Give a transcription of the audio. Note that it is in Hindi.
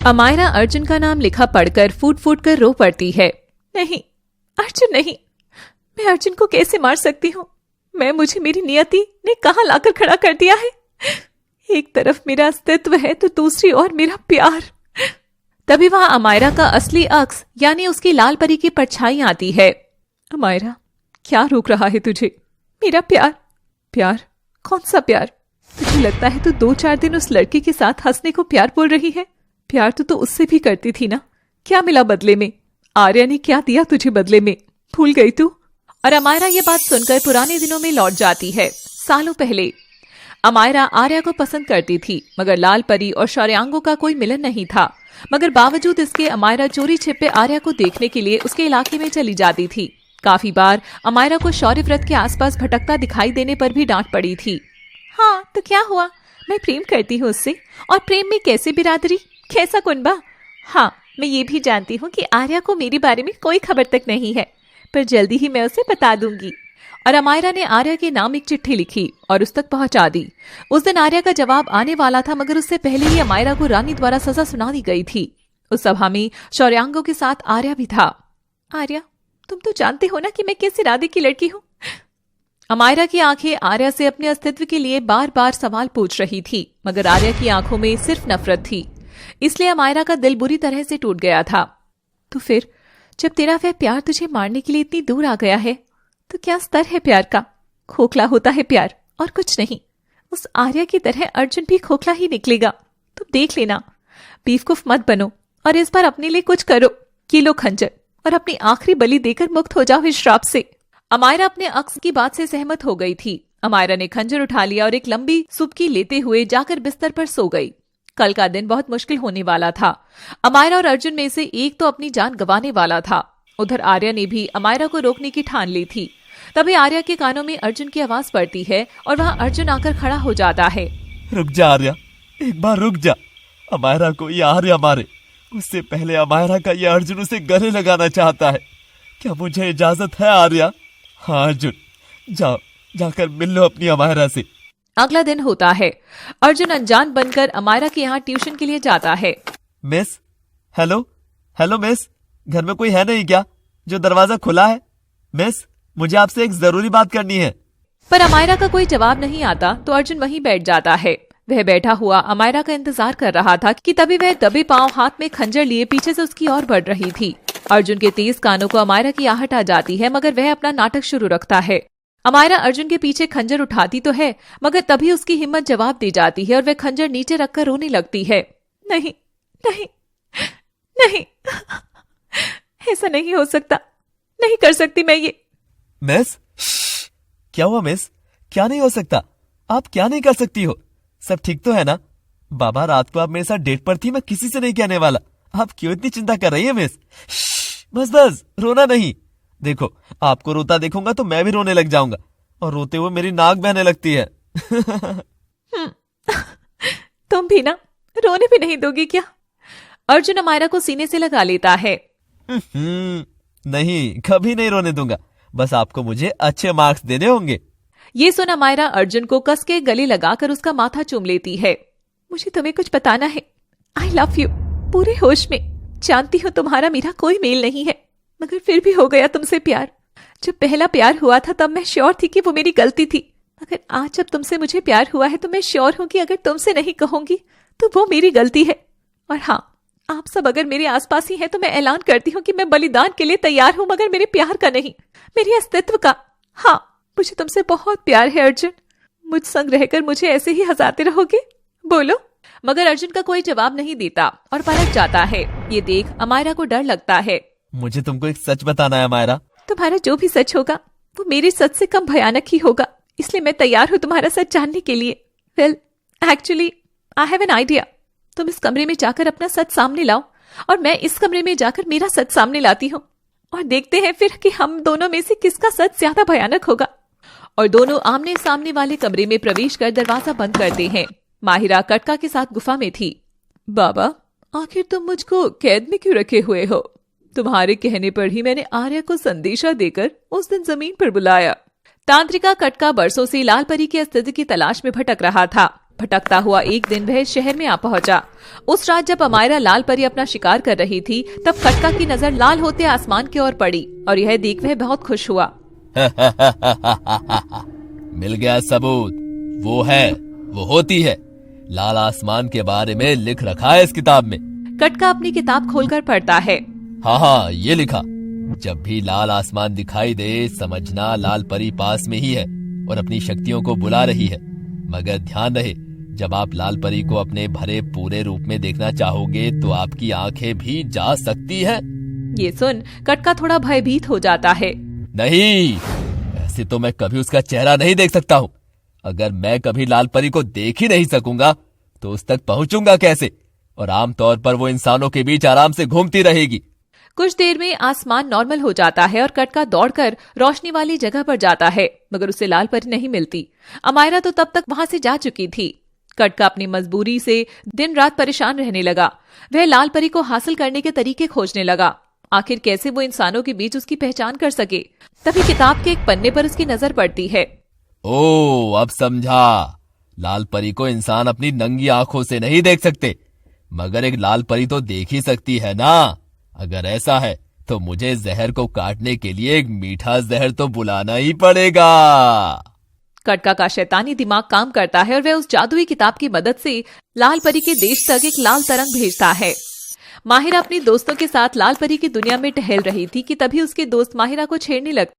अमायरा अर्जुन का नाम लिखा पढ़कर फूट फूट कर रो पड़ती है। नहीं अर्जुन नहीं, मैं अर्जुन को कैसे मार सकती हूँ? मुझे मेरी नियति ने कहाँ लाकर खड़ा कर दिया है। एक तरफ मेरा अस्तित्व है तो दूसरी ओर मेरा प्यार। तभी वहां अमायरा का असली अक्स यानी उसकी लाल परी की परछाई आती है। अमायरा, क्या रोक रहा है तुझे? मेरा प्यार। प्यार? कौन सा प्यार? तुझे लगता है तो 2-4 दिन उस लड़की के साथ हंसने को प्यार बोल रही है? प्यार तो उससे भी करती थी ना। क्या मिला बदले में? आर्या ने क्या दिया तुझे बदले में? भूल गई तू? और अमायरा ये बात सुनकर पुराने दिनों में लौट जाती है। सालों पहले अमायरा आर्या को पसंद करती थी, मगर लाल परी और शौर्यांगों का कोई मिलन नहीं था। मगर बावजूद इसके अमायरा चोरी छिपे आर्या को देखने के लिए उसके इलाके में चली जाती थी। काफी बार अमायरा को शौर्य व्रत के आसपास भटकता दिखाई देने पर भी डांट पड़ी थी। हाँ तो क्या हुआ, मैं प्रेम करती हूँ उससे, और प्रेम में कैसे बिरादरी, कैसा कुनबा। हाँ, मैं ये भी जानती हूँ कि आर्या को मेरे बारे में कोई खबर तक नहीं है, पर जल्दी ही मैं उसे बता दूंगी। और अमायरा ने आर्या के नाम एक चिट्ठी लिखी और उस तक पहुंचा दी। उस दिन आर्या का जवाब आने वाला था, मगर उससे पहले ही अमायरा को रानी द्वारा सजा सुना दी गई थी। उस सभा में शौर्यांगों के साथ आर्या भी था। आर्या, तुम तो जानते हो ना कि मैं किस इरादे की लड़की हूँ। अमायरा की आंखें आर्या से अपने अस्तित्व के लिए बार बार सवाल पूछ रही थी, मगर आर्या की आंखों में सिर्फ नफरत थी। इसलिए अमायरा का दिल बुरी तरह से टूट गया था। तो फिर जब तेरा वह प्यार तुझे मारने के लिए इतनी दूर आ गया है, तो क्या स्तर है प्यार का? खोखला होता है प्यार और कुछ नहीं। उस आर्या की तरह अर्जुन भी खोखला ही निकलेगा। तुम देख लेना। बेवकूफ मत बनो और इस बार अपने लिए कुछ करो। ये लो खंजर और अपनी आखिरी बलि देकर मुक्त हो जाओ इस श्राप से। अमायरा अपने अक्स की बात से सहमत हो गई थी। अमायरा ने खंजर उठा लिया और एक लंबी सुबकी लेते हुए जाकर बिस्तर पर सो गई। कल का दिन बहुत मुश्किल होने वाला था। अमायरा और अर्जुन में से एक तो अपनी जान गंवाने वाला था। उधर आर्या ने भी अमायरा को रोकने की ठान ली थी। तभी आर्या के कानों में अर्जुन की आवाज पड़ती है और वहां अर्जुन आकर खड़ा हो जाता है। रुक जा आर्या, एक बार रुक जा। अमायरा को ये आर्या मारे उससे पहले अमायरा का ये अर्जुन उसे गले लगाना चाहता है। क्या मुझे इजाजत है आर्या? हाँ अर्जुन, जाओ, जाकर मिल लो अपनी अमायरा से। अगला दिन होता है। अर्जुन अनजान बनकर अमायरा के यहाँ ट्यूशन के लिए जाता है। मिस, हेलो मिस, घर में कोई है नहीं क्या जो दरवाजा खुला है? मिस, मुझे आपसे एक जरूरी बात करनी है। पर अमायरा का कोई जवाब नहीं आता तो अर्जुन वहीं बैठ जाता है। वह बैठा हुआ अमायरा का इंतजार कर रहा था कि तभी वह दबे पांव हाथ में खंजर लिए पीछे से उसकी ओर बढ़ रही थी। अर्जुन के तेज कानों को अमायरा की आहट आ जाती है, मगर वह अपना नाटक शुरू रखता है। अमायरा अर्जुन के पीछे खंजर उठाती तो है, मगर तभी उसकी हिम्मत जवाब दे जाती है और वह खंजर नीचे रखकर रोने लगती है। नहीं नहीं नहीं, ऐसा नहीं हो सकता, नहीं कर सकती मैं ये। मिस, क्या हुआ मिस? क्या नहीं हो सकता? आप क्या नहीं कर सकती हो? सब ठीक तो है ना? बाबा, रात को आप मेरे साथ डेट पर थी, मैं किसी से नहीं कहने वाला। आप क्यों इतनी चिंता कर रही है मिस? बस रोना नहीं। देखो, आपको रोता देखूंगा तो मैं भी रोने लग जाऊंगा और रोते हुए मेरी नाक बहने लगती है। तुम भी ना रोने भी नहीं दोगी क्या? अर्जुन अमायरा को सीने से लगा लेता है। नहीं, कभी नहीं रोने दूंगा। बस आपको मुझे अच्छे मार्क्स देने होंगे। ये सुन अमायरा अर्जुन को कस के गले लगाकर उसका माथा चूम लेती है। मुझे तुम्हें कुछ बताना है। आई लव यू, पूरे होश में। जानती हूँ तुम्हारा मेरा कोई मेल नहीं है, मगर फिर भी हो गया तुमसे प्यार। जब पहला प्यार हुआ था तब मैं श्योर थी कि वो मेरी गलती थी, मगर आज जब तुमसे मुझे प्यार हुआ है तो मैं श्योर हूँ कि अगर तुमसे नहीं कहूंगी तो वो मेरी गलती है। और हाँ, आप सब अगर मेरे आसपास ही हैं तो मैं ऐलान करती हूँ कि मैं बलिदान के लिए तैयार हूँ, मगर मेरे प्यार का नहीं, मेरे अस्तित्व का। हाँ, मुझे तुमसे बहुत प्यार है अर्जुन। मुझ संग रहकर मुझे ऐसे ही हंसाते रहोगे? बोलो। मगर अर्जुन का कोई जवाब नहीं देता और पलट जाता है। ये देख अमायरा को डर लगता है। मुझे तुमको एक सच बताना है अमायरा। तुम्हारा जो भी सच होगा वो मेरे सच से कम भयानक ही होगा, इसलिए मैं तैयार हूँ तुम्हारा सच जानने के लिए। Well, actually I have an idea. तुम इस कमरे में जाकर अपना सच सामने लाओ और मैं इस कमरे में जाकर मेरा सच सामने लाती हूँ, और देखते हैं फिर कि हम दोनों में से किसका सच ज्यादा भयानक होगा। और दोनों आमने सामने वाले कमरे में प्रवेश कर दरवाजा बंद करते हैं। माहिरा कटका के साथ गुफा में थी। बाबा, आखिर तुम मुझको कैद में क्यों रखे हुए हो? तुम्हारे कहने पर ही मैंने आर्या को संदेशा देकर उस दिन जमीन पर बुलाया। तांत्रिका कटका बरसों से लाल परी के अस्तित्व की तलाश में भटक रहा था। भटकता हुआ एक दिन वह शहर में आ पहुंचा। उस रात जब अमायरा लाल परी अपना शिकार कर रही थी, तब कटका की नजर लाल होते आसमान की ओर पड़ी और यह देख वह बहुत खुश हुआ। मिल गया सबूत। वो होती है। लाल आसमान के बारे में लिख रखा है इस किताब में। कटका अपनी किताब खोलकर पढ़ता है। हाँ, ये लिखा, जब भी लाल आसमान दिखाई दे समझना लाल परी पास में ही है और अपनी शक्तियों को बुला रही है। मगर ध्यान रहे, जब आप लाल परी को अपने भरे पूरे रूप में देखना चाहोगे तो आपकी आंखें भी जा सकती हैं। ये सुन कटका थोड़ा भयभीत हो जाता है। नहीं, ऐसे तो मैं कभी उसका चेहरा नहीं देख सकता हूँ। अगर मैं कभी लाल परी को देख ही नहीं सकूंगा तो उस तक पहुंचूंगा कैसे? और आमतौर पर वो इंसानों के बीच आराम से घूमती रहेगी। कुछ देर में आसमान नॉर्मल हो जाता है और कटका दौड़कर रोशनी वाली जगह पर जाता है, मगर उसे लाल परी नहीं मिलती। अमायरा तो तब तक वहां से जा चुकी थी। कटका अपनी मजबूरी से दिन रात परेशान रहने लगा। वह लाल परी को हासिल करने के तरीके खोजने लगा। आखिर कैसे वो इंसानों के बीच उसकी पहचान कर सके। तभी किताब के एक पन्ने पर उसकी नजर पड़ती है। ओ, अब समझा। लाल परी को इंसान अपनी नंगी आंखों से नहीं देख सकते, मगर एक लाल परी तो देख ही सकती है ना। अगर ऐसा है तो मुझे जहर को काटने के लिए एक मीठा जहर तो बुलाना ही पड़ेगा। कटका का शैतानी दिमाग काम करता है और वह उस जादुई किताब की मदद से लाल परी के देश तक एक लाल तरंग भेजता है। माहिरा अपनी दोस्तों के साथ लाल परी की दुनिया में टहल रही थी कि तभी उसके दोस्त माहिरा को छेड़ने लगते।